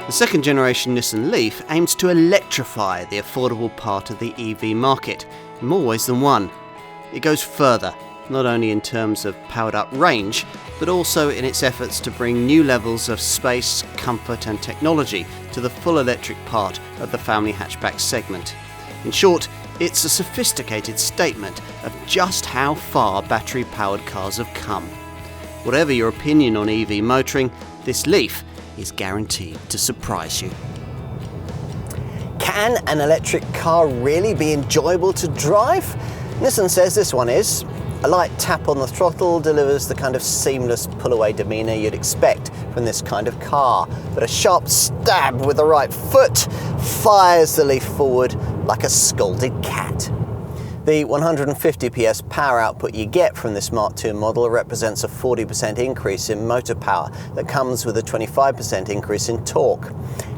The second generation Nissan Leaf aims to electrify the affordable part of the EV market in more ways than one. It goes further, not only in terms of powered up range, but also in its efforts to bring new levels of space, comfort and technology to the full electric part of the family hatchback segment. In short, it's a sophisticated statement of just how far battery-powered cars have come. Whatever your opinion on EV motoring, this Leaf is guaranteed to surprise you. Can an electric car really be enjoyable to drive? Nissan says this one is. A light tap on the throttle delivers the kind of seamless pull-away demeanour you'd expect from this kind of car, but a sharp stab with the right foot fires the Leaf forward like a scalded cat. The 150 PS power output you get from this Mark II model represents a 40% increase in motor power that comes with a 25% increase in torque,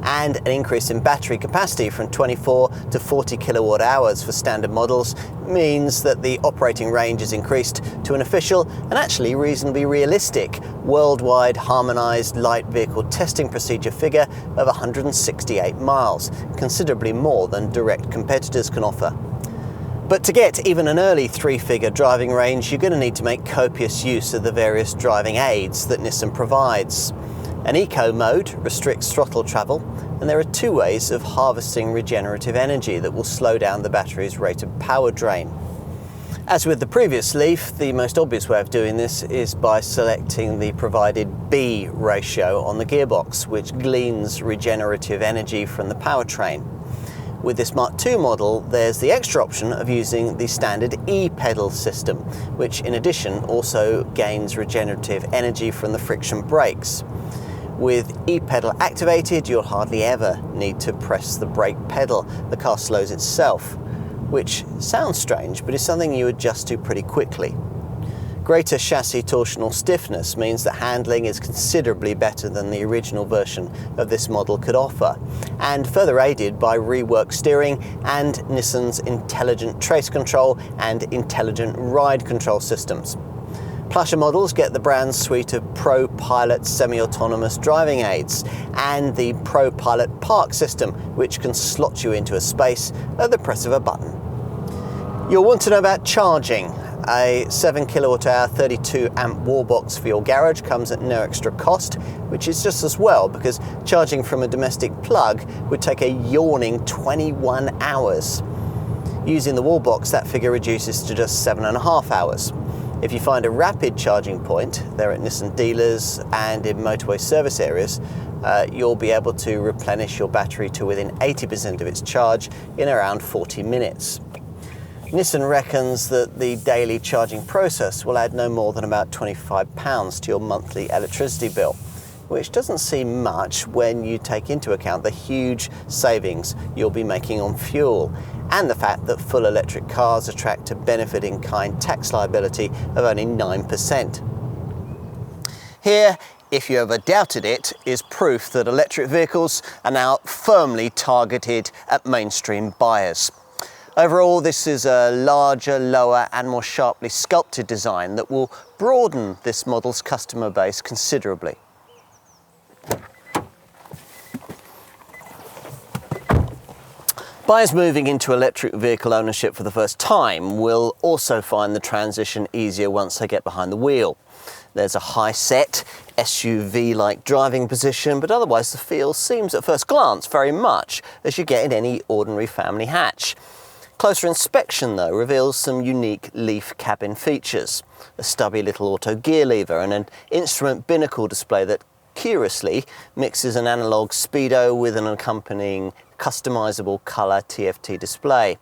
and an increase in battery capacity from 24 to 40 kilowatt hours for standard models means that the operating range is increased to an official and actually reasonably realistic worldwide harmonised light vehicle testing procedure figure of 168 miles, considerably more than direct competitors can offer. But to get even an early three-figure driving range, you're going to need to make copious use of the various driving aids that Nissan provides. An eco mode restricts throttle travel, and there are two ways of harvesting regenerative energy that will slow down the battery's rate of power drain. As with the previous Leaf, the most obvious way of doing this is by selecting the provided B ratio on the gearbox, which gleans regenerative energy from the powertrain. With this Mark II model, there's the extra option of using the standard E-pedal system, which in addition also gains regenerative energy from the friction brakes. With E-pedal activated, you'll hardly ever need to press the brake pedal. The car slows itself, which sounds strange, but is something you adjust to pretty quickly. Greater chassis torsional stiffness means that handling is considerably better than the original version of this model could offer, and further aided by reworked steering and Nissan's intelligent trace control and intelligent ride control systems. Plusher models get the brand's suite of Pro Pilot semi-autonomous driving aids and the Pro Pilot Park system, which can slot you into a space at the press of a button. You'll want to know about charging. A 7 kilowatt hour 32 amp wall box for your garage comes at no extra cost, which is just as well because charging from a domestic plug would take a yawning 21 hours. Using the wall box, that figure reduces to just 7.5 hours. If you find a rapid charging point, they're at Nissan dealers and in motorway service areas, you'll be able to replenish your battery to within 80% of its charge in around 40 minutes. Nissan reckons that the daily charging process will add no more than about £25 to your monthly electricity bill, which doesn't seem much when you take into account the huge savings you'll be making on fuel, and the fact that full electric cars attract a benefit-in-kind tax liability of only 9%. Here, if you ever doubted it, is proof that electric vehicles are now firmly targeted at mainstream buyers. Overall, this is a larger, lower and more sharply sculpted design that will broaden this model's customer base considerably. Buyers moving into electric vehicle ownership for the first time will also find the transition easier once they get behind the wheel. There's a high-set, SUV-like driving position, but otherwise the feel seems at first glance very much as you get in any ordinary family hatch. Closer inspection, though, reveals some unique Leaf cabin features. A stubby little auto gear lever and an instrument binnacle display that, curiously, mixes an analog speedo with an accompanying customizable colour TFT display.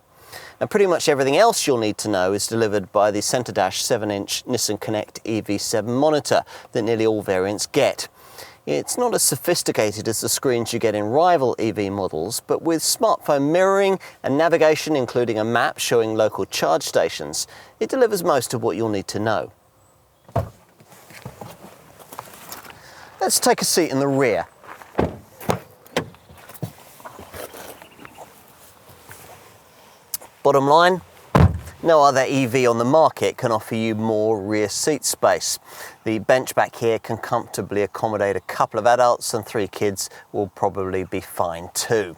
Now, pretty much everything else you'll need to know is delivered by the centre dash 7-inch Nissan Connect EV7 monitor that nearly all variants get. It's not as sophisticated as the screens you get in rival EV models, but with smartphone mirroring and navigation, including a map showing local charge stations, it delivers most of what you'll need to know. Let's take a seat in the rear. Bottom line, No other EV on the market can offer you more rear seat space. The bench back here can comfortably accommodate a couple of adults, and 3 kids will probably be fine too.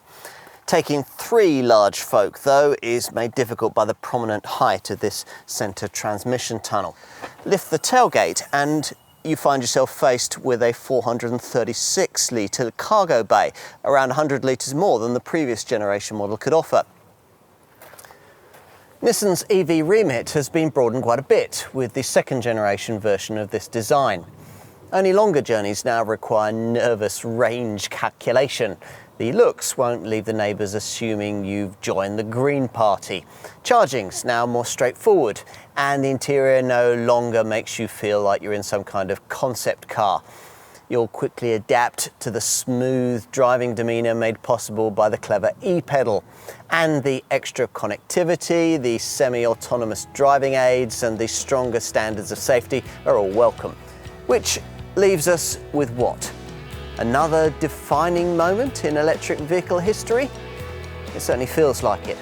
Taking 3 large folk, though, is made difficult by the prominent height of this centre transmission tunnel. Lift the tailgate and you find yourself faced with a 436 litre cargo bay, around 100 litres more than the previous generation model could offer. Nissan's EV remit has been broadened quite a bit with the 2nd generation version of this design. Only longer journeys now require nervous range calculation. The looks won't leave the neighbours assuming you've joined the Green Party. Charging's now more straightforward, and the interior no longer makes you feel like you're in some kind of concept car. You'll quickly adapt to the smooth driving demeanour made possible by the clever e-pedal. And the extra connectivity, the semi-autonomous driving aids and the stronger standards of safety are all welcome. Which leaves us with what? Another defining moment in electric vehicle history? It certainly feels like it.